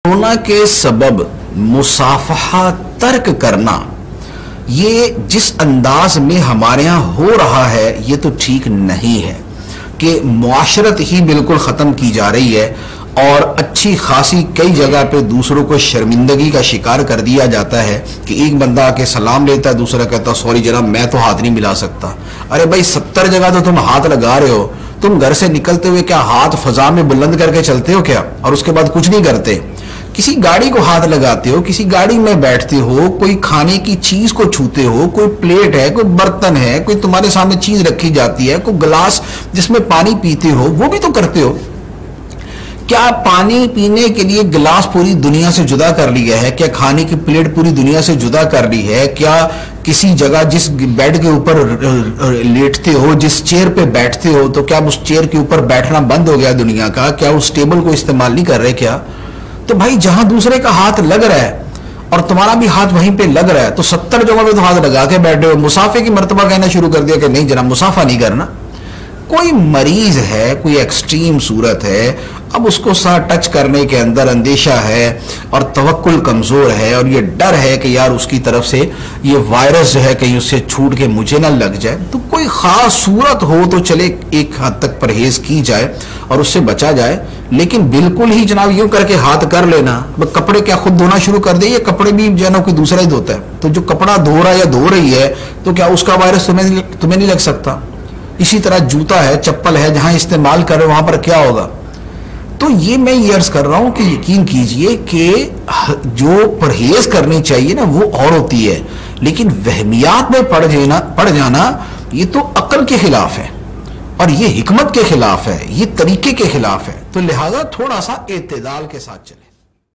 Corona के सबब मुसाफहा तर्क करना, ये जिस अंदाज में हमारे यहाँ हो रहा है ये तो ठीक नहीं है कि मुआशरत ही बिल्कुल ख़त्म की जा रही है और अच्छी खासी कई जगह पे दूसरों को शर्मिंदगी का शिकार कर दिया जाता है कि एक बंदा आके सलाम लेता है, दूसरा कहता सॉरी जनाब मैं तो हाथ नहीं मिला सकता। अरे भाई 70 जगह तो तुम हाथ लगा रहे हो, तुम घर से निकलते हुए क्या हाथ फजा में बुलंद करके चलते हो क्या और उसके बाद कुछ नहीं करते? किसी गाड़ी को हाथ लगाते हो, किसी गाड़ी में बैठते हो, कोई खाने की चीज को छूते हो, कोई प्लेट है, कोई बर्तन है, कोई तुम्हारे सामने चीज रखी जाती है, कोई गिलास जिसमें पानी पीते हो वो भी तो करते हो। क्या पानी पीने के लिए गिलास पूरी दुनिया से जुदा कर लिया है? क्या खाने की प्लेट पूरी दुनिया से जुदा कर ली है? क्या किसी जगह जिस बेड के ऊपर लेटते हो, जिस चेयर पे बैठते हो, तो क्या उस चेयर के ऊपर बैठना बंद हो गया दुनिया का? क्या उस टेबल को इस्तेमाल नहीं कर रहे क्या? तो भाई जहां दूसरे का हाथ लग रहा है और तुम्हारा भी हाथ वहीं पे लग रहा है तो 70 जगह पे तो हाथ लगा के बैठे हो। मुसाफे की मर्तबा कहना शुरू कर दिया कि नहीं जनाब मुसाफा नहीं करना। कोई मरीज है, कोई एक्सट्रीम सूरत है, अब उसको सा टच करने के अंदर अंदेशा है और तवक्कुल कमजोर है और ये डर है कि यार उसकी तरफ से ये वायरस जो है कहीं उससे छूट के मुझे ना लग जाए, तो कोई खास सूरत हो तो चले एक हद तक परहेज की जाए और उससे बचा जाए। लेकिन बिल्कुल ही जनाब यूं करके हाथ कर लेना, कपड़े क्या खुद धोना शुरू कर दे? ये कपड़े भी जो है ना कोई दूसरा ही धोता है, तो जो कपड़ा धो रहा है या धो रही है तो क्या उसका वायरस तुम्हें नहीं लग सकता? इसी तरह जूता है, चप्पल है, जहां इस्तेमाल कर रहे हो वहां पर क्या होगा? तो ये मैं ये अर्ज कर रहा हूं कि यकीन कीजिए कि जो परहेज करनी चाहिए ना वो और होती है, लेकिन वहमियात में पड़ जाना ये तो अक्ल के खिलाफ है और ये हिकमत के खिलाफ है, ये तरीके के खिलाफ है। तो लिहाजा थोड़ा सा एतदाल के साथ चले।